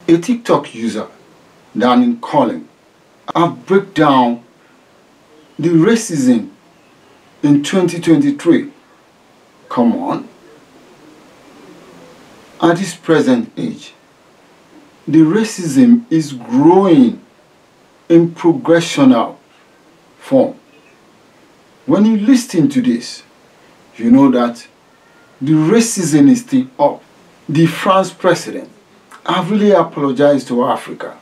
a TikTok user, Daniel Collin, have break down the racism in 2023. Come on. At this present age, the racism is growing in progressional form. When you listen to this, you know that the racism is still up. The France president have really apologized to Africa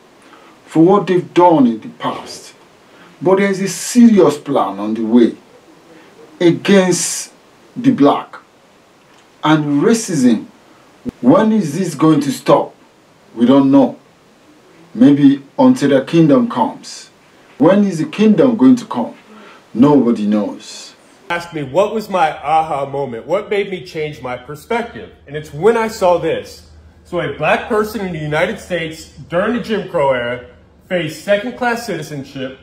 for what they've done in the past. But there is a serious plan on the way against the black. And racism, when is this going to stop? We don't know. Maybe until the kingdom comes. When is the kingdom going to come? Nobody knows. Asked me what was my aha moment, what made me change my perspective, and it's when I saw this. So a black person in the United States during the Jim Crow era faced second-class citizenship,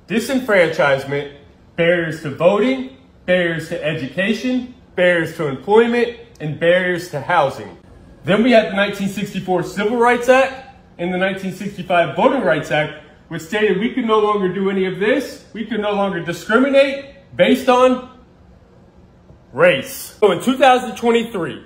disenfranchisement, barriers to voting, barriers to education, barriers to employment, and barriers to housing. Then we had the 1964 Civil Rights Act and the 1965 Voting Rights Act, which stated we could no longer do any of this. We could no longer discriminate based on race. So in 2023,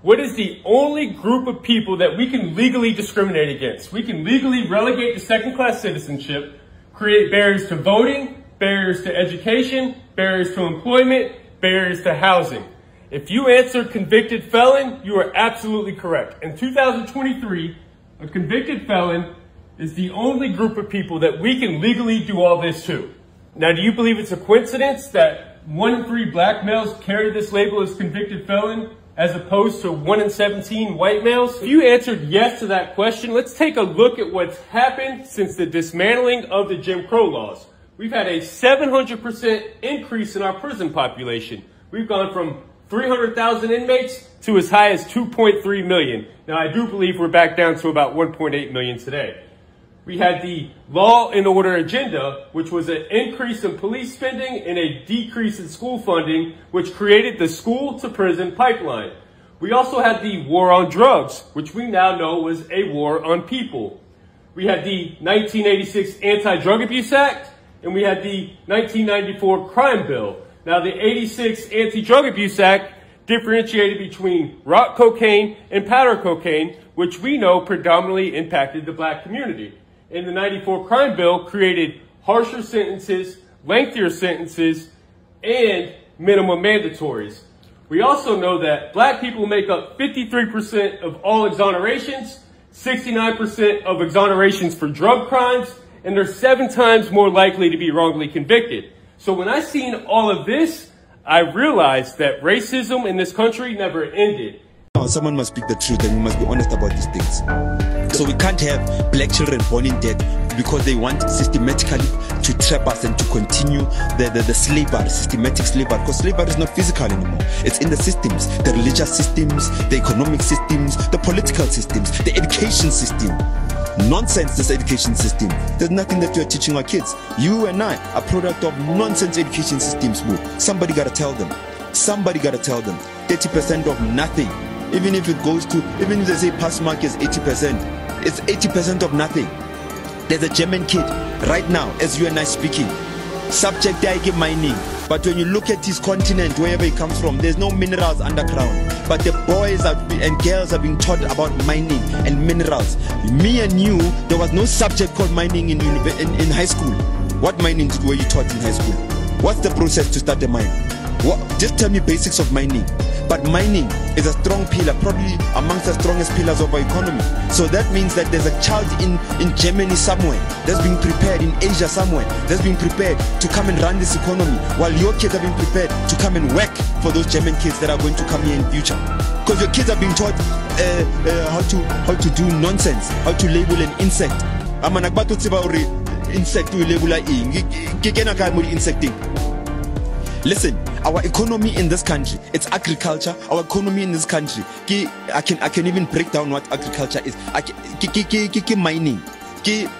what is the only group of people that we can legally discriminate against? We can legally relegate to second-class citizenship, create barriers to voting, barriers to education, barriers to employment, barriers to housing. If you answered convicted felon, you are absolutely correct. In 2023, a convicted felon is the only group of people that we can legally do all this to. Now, do you believe it's a coincidence that 1 in 3 black males carry this label as convicted felon as opposed to 1 in 17 white males? If you answered yes to that question, let's take a look at what's happened since the dismantling of the Jim Crow laws. We've had a 700% increase in our prison population. We've gone from 300,000 inmates to as high as 2.3 million. Now, I do believe we're back down to about 1.8 million today. We had the law and order agenda, which was an increase in police spending and a decrease in school funding, which created the school to prison pipeline. We also had the war on drugs, which we now know was a war on people. We had the 1986 Anti-Drug Abuse Act, and we had the 1994 Crime Bill. Now, the 86 Anti-Drug Abuse Act differentiated between rock cocaine and powder cocaine, which we know predominantly impacted the black community. And the 94 Crime Bill created harsher sentences, lengthier sentences, and minimum mandatories. We also know that black people make up 53% of all exonerations, 69% of exonerations for drug crimes, and they're 7 times more likely to be wrongly convicted. So when I seen all of this, I realized that racism in this country never ended. Someone must speak the truth and we must be honest about these things. So we can't have black children born in debt because they want systematically to trap us and to continue the slavery, systematic slavery, because slavery is not physical anymore. It's in the systems, the religious systems, the economic systems, the political systems, the education system. Nonsense, this education system. There's nothing that we are teaching our kids. You and I are product of nonsense education systems, bro. Somebody gotta tell them. Somebody gotta tell them. 30% of nothing. Even if it goes to, even if they say pass mark is 80%, it's 80% of nothing. There's a German kid right now, as you and I speaking, subject to mining. But when you look at his continent, wherever he comes from, there's no minerals underground. But the boys and girls are being taught about mining and minerals. Me and you, there was no subject called mining in high school. What mining were you taught in high school? What's the process to start a mine? Just tell me basics of mining. But mining is a strong pillar, probably amongst the strongest pillars of our economy. So that means that there's a child in Germany somewhere that's being prepared, in Asia somewhere that's being prepared to come and run this economy, while your kids are being prepared to come and work for those German kids that are going to come here in future. Because your kids are being taught how to do nonsense, how to label an insect. Listen, our economy in this country, it's agriculture. Our economy in this country, I can even break down what agriculture is. Mining,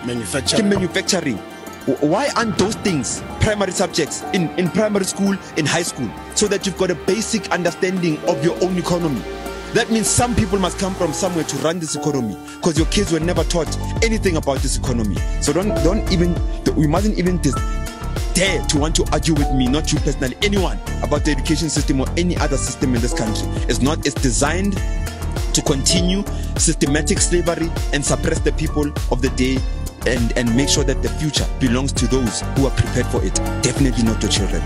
manufacturing. Why aren't those things primary subjects in primary school, in high school, so that you've got a basic understanding of your own economy? That means some people must come from somewhere to run this economy, because your kids were never taught anything about this economy. So we mustn't even dare to want to argue with me, not you personally, anyone, about the education system or any other system in this country. It's designed to continue systematic slavery and suppress the people of the day and make sure that the future belongs to those who are prepared for it, definitely not the children.